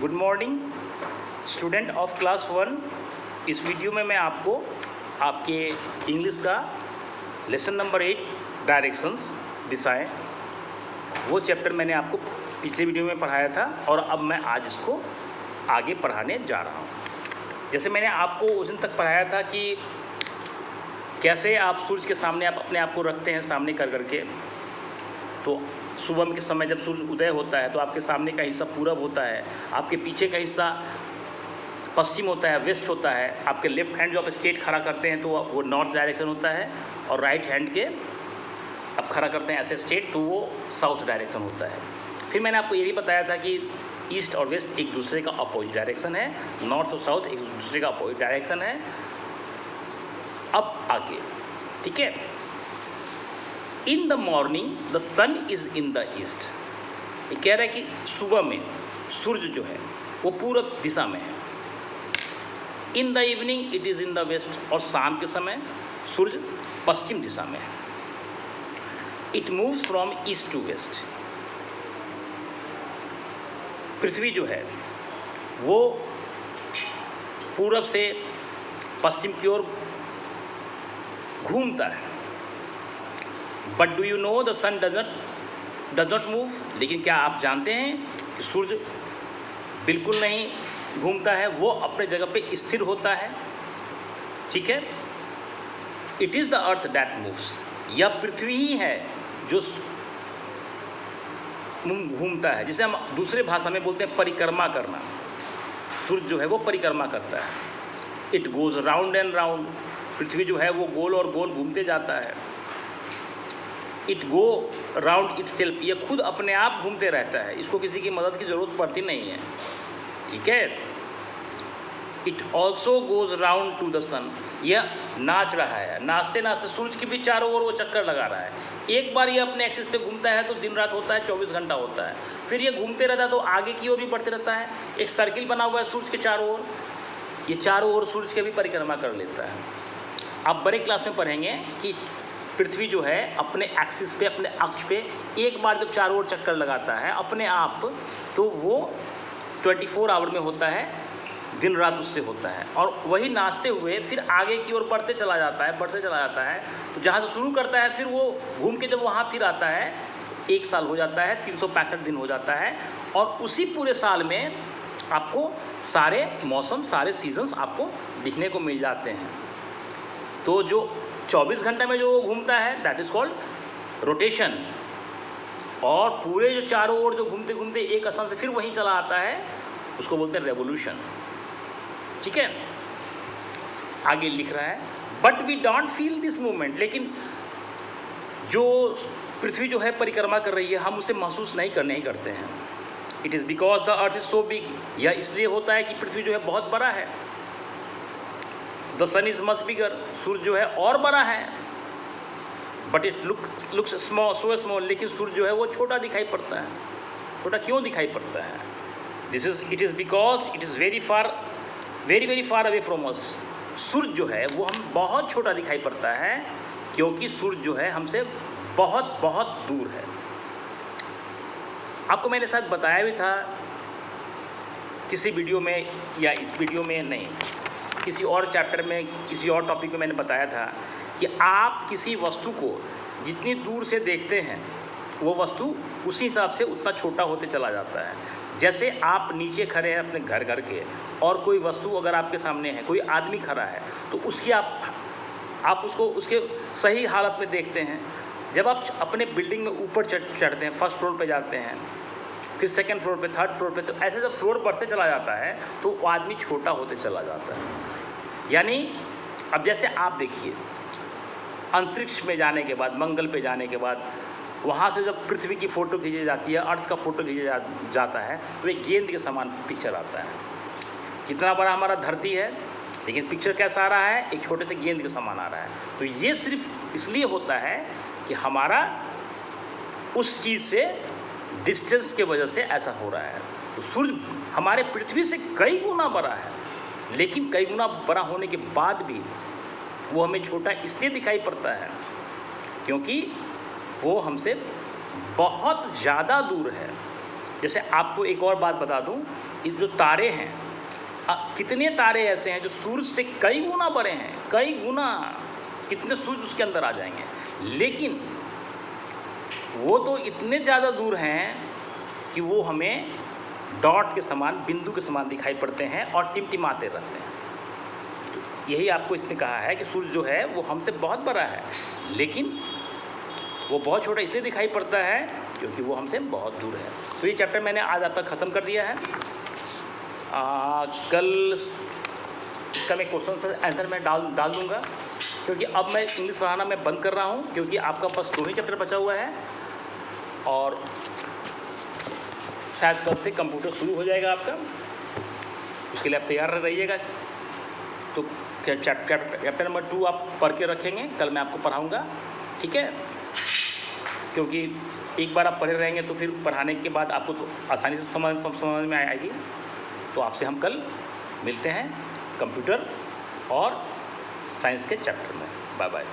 Good morning student of class 1। इस video में मैं आपको आपके इंग्लिश का लेसन नंबर 8 डायरेक्शंस दिशाएं, वो चैप्टर मैंने आपको पिछले वीडियो में पढ़ाया था और अब मैं आज इसको आगे पढ़ाने जा रहा हूँ। जैसे मैंने आपको उस दिन तक पढ़ाया था कि कैसे आप सूरज के सामने आप अपने आप को रखते हैं सामने कर करके। तो सुबह के समय जब सूर्य उदय होता है तो आपके सामने का हिस्सा पूरब होता है, आपके पीछे का हिस्सा पश्चिम होता है, वेस्ट होता है। आपके लेफ्ट हैंड जो आप स्ट्रेट खड़ा करते हैं तो वो नॉर्थ डायरेक्शन होता है, और राइट हैंड के आप खड़ा करते हैं ऐसे स्ट्रेट तो वो साउथ डायरेक्शन होता है। फिर मैंने आपको ये भी बताया था कि ईस्ट और वेस्ट एक दूसरे का अपोजिट डायरेक्शन है, नॉर्थ और साउथ एक दूसरे का अपोजिट डायरेक्शन है। अब आगे, ठीक है। In the morning the sun is in the east. ये कह रहा है कि सुबह में सूर्य जो है वो पूरब दिशा में है। In the evening it is in the west, और शाम के समय सूर्य पश्चिम दिशा में है। It moves from east to west. पृथ्वी जो है वो पूरब से पश्चिम की ओर घूमता है। But do you know the sun does not move. लेकिन क्या आप जानते हैं कि सूर्य बिल्कुल नहीं घूमता है, वो अपने जगह पे स्थिर होता है, ठीक है। It is the earth that moves. यह पृथ्वी ही है जो घूमता है, जिसे हम दूसरे भाषा में बोलते हैं परिक्रमा करना। सूर्य जो है वो परिक्रमा करता है। It goes round and round. पृथ्वी जो है वो गोल और गोल घूमते जाता है। It go round itself. ये खुद अपने आप घूमते रहता है, इसको किसी की मदद की ज़रूरत पड़ती नहीं है, ठीक है। It also goes round to the sun. यह नाच रहा है, नाचते नाचते सूरज के भी चारों ओर वो चक्कर लगा रहा है। एक बार ये अपने एक्सिस पे घूमता है तो दिन रात होता है, 24 घंटा होता है। फिर ये घूमते रहता है तो आगे की ओर भी बढ़ते रहता है। एक सर्किल बना हुआ है सूरज के चारों ओर, ये चारों ओर सूरज के भी परिक्रमा कर लेता है। आप बड़े क्लास में पढ़ेंगे कि पृथ्वी जो है अपने एक्सिस पे, अपने अक्ष पे एक बार जब चारों ओर चक्कर लगाता है अपने आप, तो वो 24 आवर में होता है, दिन रात उससे होता है। और वही नाचते हुए फिर आगे की ओर बढ़ते चला जाता है, बढ़ते चला जाता है। तो जहाँ से शुरू करता है फिर वो घूम के जब वहाँ फिर आता है, 1 साल हो जाता है, 365 दिन हो जाता है। और उसी पूरे साल में आपको सारे मौसम, सारे सीजन्स आपको दिखने को मिल जाते हैं। तो जो 24 घंटे में जो घूमता है दैट इज़ कॉल्ड रोटेशन। और पूरे जो चारों ओर जो घूमते घूमते एक स्थान से फिर वहीं चला आता है, उसको बोलते हैं रेवोल्यूशन, ठीक है। आगे लिख रहा है but we don't feel this movement. लेकिन जो पृथ्वी जो है परिक्रमा कर रही है हम उसे महसूस नहीं करते हैं। It is because the earth is so big. यह इसलिए होता है कि पृथ्वी जो है बहुत बड़ा है। The sun is much bigger. सूर्य जो है और बड़ा है। But it looks small, so small. लेकिन सूर्य जो है वो छोटा दिखाई पड़ता है। छोटा क्यों दिखाई पड़ता है? It is because it is very far away from us. सूर्य जो है वो हम बहुत छोटा दिखाई पड़ता है क्योंकि सूर्य जो है हमसे बहुत बहुत दूर है। आपको मैंने शायद बताया भी था किसी वीडियो में, या इस वीडियो में नहीं, किसी और चैप्टर में, किसी और टॉपिक में मैंने बताया था कि आप किसी वस्तु को जितनी दूर से देखते हैं वो वस्तु उसी हिसाब से उतना छोटा होते चला जाता है। जैसे आप नीचे खड़े हैं अपने घर के, और कोई वस्तु अगर आपके सामने है, कोई आदमी खड़ा है, तो उसकी आप उसको उसके सही हालत में देखते हैं। जब आप अपने बिल्डिंग में ऊपर चढ़ते हैं, फर्स्ट फ्लोर पे जाते हैं, फिर सेकंड फ्लोर पे, थर्ड फ्लोर पे, तो ऐसे जब फ्लोर बढ़ते चला जाता है तो वो आदमी छोटा होते चला जाता है। यानी अब जैसे आप देखिए, अंतरिक्ष में जाने के बाद, मंगल पे जाने के बाद, वहाँ से जब पृथ्वी की फ़ोटो खींची जाती है, अर्थ का फ़ोटो खींचा जाता है, तो एक गेंद के समान पिक्चर आता है। कितना बड़ा हमारा धरती है, लेकिन पिक्चर कैसा आ रहा है? एक छोटे से गेंद के समान आ रहा है। तो ये सिर्फ इसलिए होता है कि हमारा उस चीज़ से डिस्टेंस के वजह से ऐसा हो रहा है। तो सूर्य हमारे पृथ्वी से कई गुना बड़ा है, लेकिन कई गुना बड़ा होने के बाद भी वो हमें छोटा इसलिए दिखाई पड़ता है क्योंकि वो हमसे बहुत ज़्यादा दूर है। जैसे आपको एक और बात बता दूं, ये जो तारे हैं, कितने तारे ऐसे हैं जो सूरज से कई गुना बड़े हैं, कई गुना, कितने सूरज उसके अंदर आ जाएंगे, लेकिन वो तो इतने ज़्यादा दूर हैं कि वो हमें डॉट के समान, बिंदु के समान दिखाई पड़ते हैं और टिमटिमाते रहते हैं। तो यही आपको इसने कहा है कि सूरज जो है वो हमसे बहुत बड़ा है, लेकिन वो बहुत छोटा इसलिए दिखाई पड़ता है क्योंकि वो हमसे बहुत दूर है। तो ये चैप्टर मैंने आज आपका ख़त्म कर दिया है। कल इसका मैं क्वेश्चन आंसर मैं डाल दूँगा, क्योंकि अब मैं इंग्लिश पढ़ाना मैं बंद कर रहा हूँ, क्योंकि आपका बस 2 ही चैप्टर बचा हुआ है और शायद कल से कंप्यूटर शुरू हो जाएगा आपका, उसके लिए आप तैयार रहिएगा। तो चैप्टर नंबर 2 आप पढ़ के रखेंगे, कल मैं आपको पढ़ाऊँगा, ठीक है? क्योंकि एक बार आप पढ़े रहेंगे तो फिर पढ़ाने के बाद आपको तो आसानी से समझ में आएगी। तो आपसे हम कल मिलते हैं कंप्यूटर और साइंस के चैप्टर में। Bye bye.